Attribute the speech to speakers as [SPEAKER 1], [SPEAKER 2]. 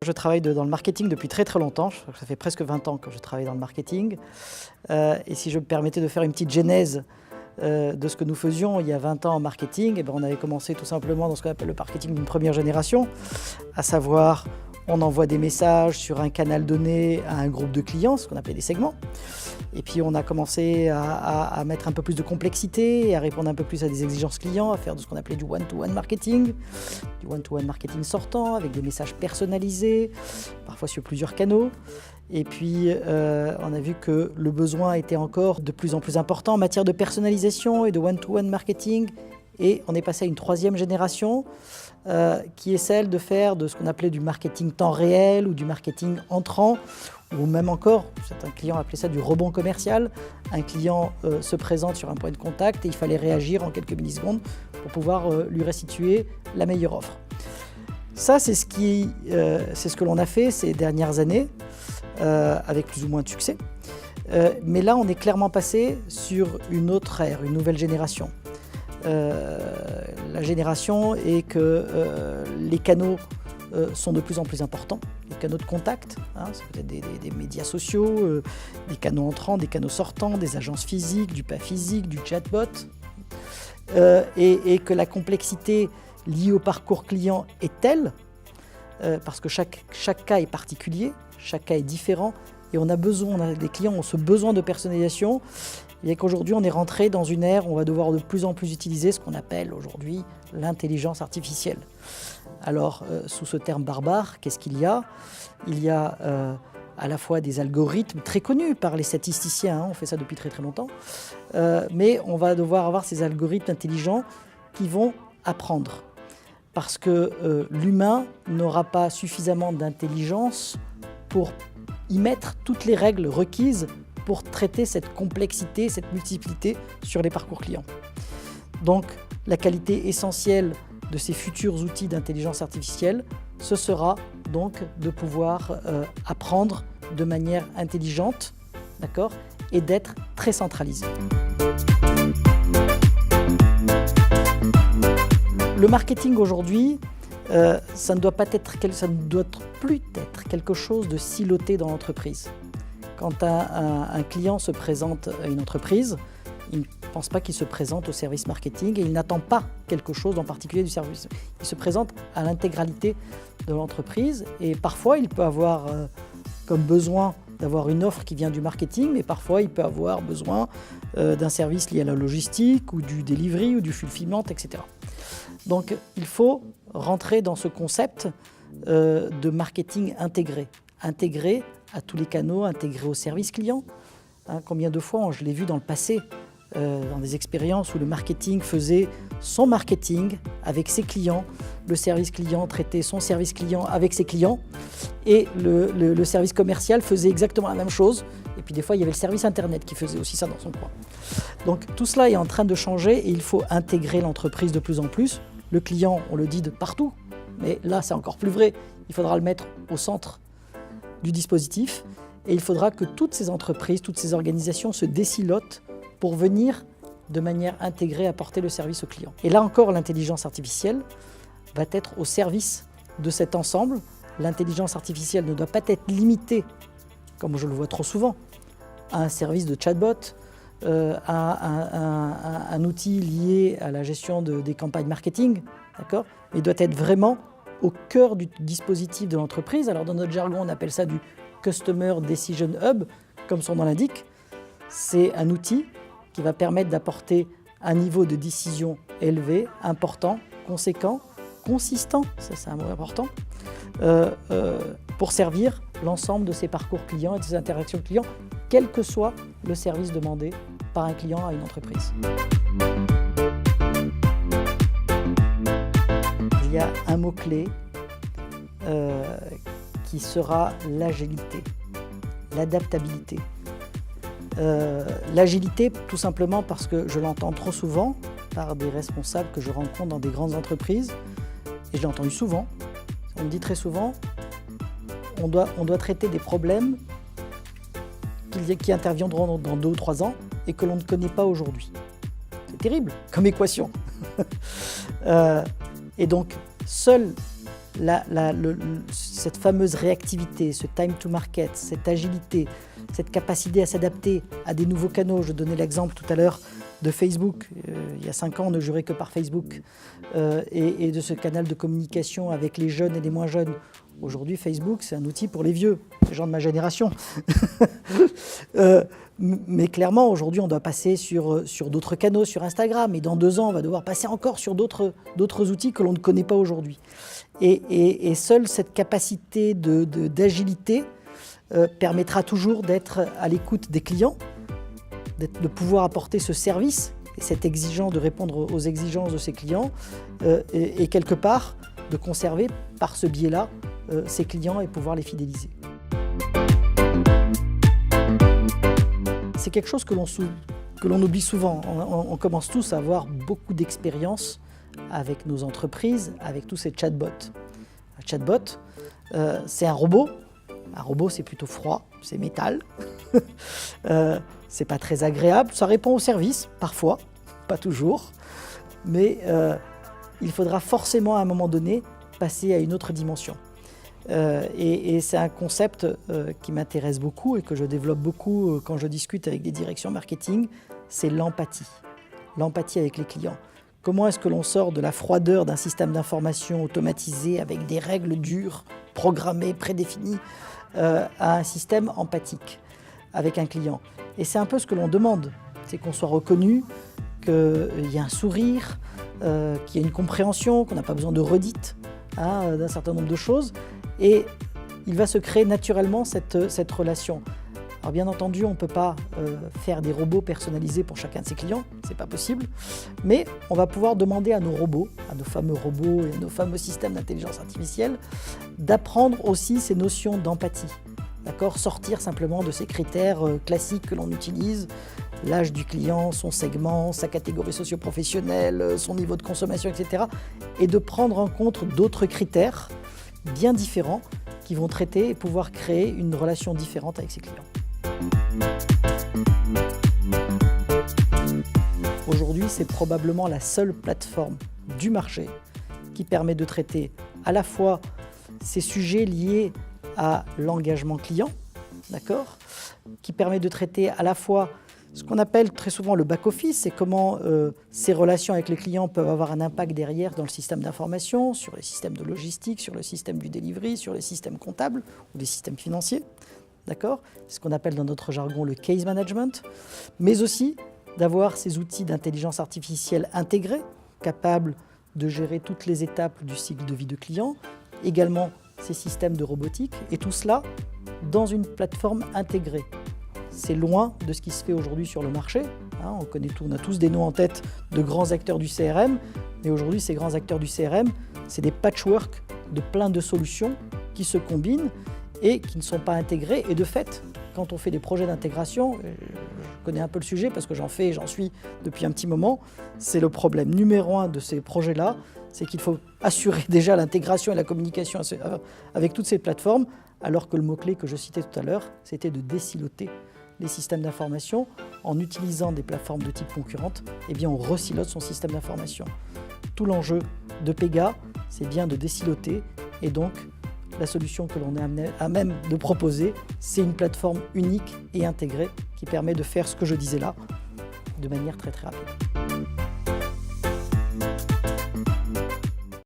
[SPEAKER 1] Je travaille dans le marketing depuis très longtemps, je crois que ça fait presque 20 ans que je travaille dans le marketing. Et si je me permettais de faire une petite genèse de ce que nous faisions il y a 20 ans en marketing, on avait commencé tout simplement dans ce qu'on appelle le marketing d'une première génération, à savoir on envoie des messages sur un canal donné à un groupe de clients, ce qu'on appelait des segments. Et puis on a commencé à mettre un peu plus de complexité, à répondre un peu plus à des exigences clients, à faire de ce qu'on appelait du one-to-one marketing sortant, avec des messages personnalisés, parfois sur plusieurs canaux. Et puis on a vu que le besoin était encore de plus en plus important en matière de personnalisation et de one-to-one marketing. Et on est passé à une troisième génération qui est celle de faire de ce qu'on appelait du marketing temps réel ou du marketing entrant, ou même encore, certains clients appelaient ça du rebond commercial. Un client se présente sur un point de contact et il fallait réagir en quelques millisecondes pour pouvoir lui restituer la meilleure offre. Ça, c'est ce que l'on a fait ces dernières années, avec plus ou moins de succès. Mais là, on est clairement passé sur une autre ère, une nouvelle génération. La génération est que les canaux sont de plus en plus importants, les canaux de contact, ça peut être des médias sociaux, des canaux entrants, des canaux sortants, des agences physiques, du pas physique, du chatbot, et que la complexité liée au parcours client est telle, parce que chaque cas est particulier, chaque cas est différent, et les clients ont ce besoin de personnalisation, et qu'aujourd'hui on est rentré dans une ère où on va devoir de plus en plus utiliser ce qu'on appelle aujourd'hui l'intelligence artificielle. Alors sous ce terme barbare, qu'est-ce qu'il y a ? Il y a à la fois des algorithmes très connus par les statisticiens, on fait ça depuis très longtemps, mais on va devoir avoir ces algorithmes intelligents qui vont apprendre. Parce que l'humain n'aura pas suffisamment d'intelligence pour y mettre toutes les règles requises pour traiter cette complexité, cette multiplicité sur les parcours clients. Donc, la qualité essentielle de ces futurs outils d'intelligence artificielle, ce sera donc de pouvoir apprendre de manière intelligente, d'accord, et d'être très centralisé. Le marketing aujourd'hui, ça ne doit plus être quelque chose de siloté dans l'entreprise. Quand un client se présente à une entreprise, il ne pense pas qu'il se présente au service marketing et il n'attend pas quelque chose en particulier du service. Il se présente à l'intégralité de l'entreprise et parfois il peut avoir comme besoin d'avoir une offre qui vient du marketing, mais parfois il peut avoir besoin d'un service lié à la logistique ou du delivery ou du fulfillment, etc. Donc il faut rentrer dans ce concept de marketing intégré à tous les canaux, intégré au service client. Combien de fois, je l'ai vu dans le passé, dans des expériences où le marketing faisait son marketing avec ses clients, le service client traitait son service client avec ses clients, et le service commercial faisait exactement la même chose. Et puis des fois, il y avait le service internet qui faisait aussi ça dans son coin. Donc tout cela est en train de changer et il faut intégrer l'entreprise de plus en plus. Le client, on le dit de partout, mais là c'est encore plus vrai. Il faudra le mettre au centre du dispositif et il faudra que toutes ces entreprises, toutes ces organisations se désilotent pour venir de manière intégrée apporter le service au client. Et là encore, l'intelligence artificielle va être au service de cet ensemble. L'intelligence artificielle ne doit pas être limitée, comme je le vois trop souvent, à un service de chatbot, à un outil lié à la gestion des campagnes marketing, d'accord ? Mais il doit être vraiment au cœur du dispositif de l'entreprise. Alors dans notre jargon, on appelle ça du Customer Decision Hub, comme son nom l'indique. C'est un outil qui va permettre d'apporter un niveau de décision élevé, important, conséquent, consistant, ça c'est un mot important, pour servir l'ensemble de ses parcours clients et de ses interactions clients, quel que soit le service demandé par un client à une entreprise. Il y a un mot-clé qui sera l'agilité, l'adaptabilité. L'agilité, tout simplement parce que je l'entends trop souvent par des responsables que je rencontre dans des grandes entreprises, et je l'ai entendu souvent, on me dit très souvent, on doit traiter des problèmes qui interviendront dans 2 ou 3 ans et que l'on ne connaît pas aujourd'hui. C'est terrible comme équation. Et donc, seul cette fameuse réactivité, ce time to market, cette agilité, cette capacité à s'adapter à des nouveaux canaux. Je donnais l'exemple tout à l'heure de Facebook. Il y a 5 ans, on ne jurait que par Facebook et de ce canal de communication avec les jeunes et les moins jeunes. Aujourd'hui, Facebook, c'est un outil pour les vieux, les gens de ma génération. Mais clairement, aujourd'hui, on doit passer sur d'autres canaux, sur Instagram. Et dans 2 ans, on va devoir passer encore sur d'autres outils que l'on ne connaît pas aujourd'hui. Et seule cette capacité d'agilité permettra toujours d'être à l'écoute des clients, de pouvoir apporter ce service et cette exigence de répondre aux exigences de ses clients et quelque part de conserver par ce biais-là ses clients et pouvoir les fidéliser. C'est quelque chose que l'on oublie souvent. On commence tous à avoir beaucoup d'expérience avec nos entreprises, avec tous ces chatbots. Un chatbot, c'est un robot. Un robot, c'est plutôt froid, c'est métal. C'est pas très agréable. Ça répond au service, parfois, pas toujours. Mais il faudra forcément à un moment donné passer à une autre dimension. Et c'est un concept qui m'intéresse beaucoup et que je développe beaucoup quand je discute avec des directions marketing, c'est l'empathie. L'empathie avec les clients. Comment est-ce que l'on sort de la froideur d'un système d'information automatisé avec des règles dures, programmées, prédéfinies, à un système empathique avec un client. Et c'est un peu ce que l'on demande, c'est qu'on soit reconnu, qu'il y ait un sourire, qu'il y ait une compréhension, qu'on n'a pas besoin de redites d'un certain nombre de choses. Et il va se créer naturellement cette relation. Alors bien entendu, on ne peut pas faire des robots personnalisés pour chacun de ses clients, c'est pas possible. Mais on va pouvoir demander à nos robots, à nos fameux robots et à nos fameux systèmes d'intelligence artificielle, d'apprendre aussi ces notions d'empathie. D'accord ? Sortir simplement de ces critères classiques que l'on utilise, l'âge du client, son segment, sa catégorie socio-professionnelle, son niveau de consommation, etc. Et de prendre en compte d'autres critères bien différents qui vont traiter et pouvoir créer une relation différente avec ses clients. Aujourd'hui, c'est probablement la seule plateforme du marché qui permet de traiter à la fois ces sujets liés à l'engagement client, d'accord, qui permet de traiter à la fois ce qu'on appelle très souvent le back-office, et comment ces relations avec les clients peuvent avoir un impact derrière dans le système d'information, sur les systèmes de logistique, sur le système du delivery, sur les systèmes comptables ou les systèmes financiers. D'accord ? C'est ce qu'on appelle dans notre jargon le case management, mais aussi d'avoir ces outils d'intelligence artificielle intégrés, capables de gérer toutes les étapes du cycle de vie de client, également ces systèmes de robotique, et tout cela dans une plateforme intégrée. C'est loin de ce qui se fait aujourd'hui sur le marché. On a tous des noms en tête de grands acteurs du CRM, mais aujourd'hui, ces grands acteurs du CRM, c'est des patchwork de plein de solutions qui se combinent et qui ne sont pas intégrées. Et de fait, quand on fait des projets d'intégration, je connais un peu le sujet parce que j'en suis depuis un petit moment, c'est le problème numéro 1 de ces projets-là, c'est qu'il faut assurer déjà l'intégration et la communication avec toutes ces plateformes, alors que le mot-clé que je citais tout à l'heure, c'était de désiloter les systèmes d'information en utilisant des plateformes de type concurrente. Eh bien, on resilote son système d'information. Tout l'enjeu de Pega, c'est bien de désiloter, et donc la solution que l'on est à même de proposer, c'est une plateforme unique et intégrée qui permet de faire ce que je disais là de manière très très rapide.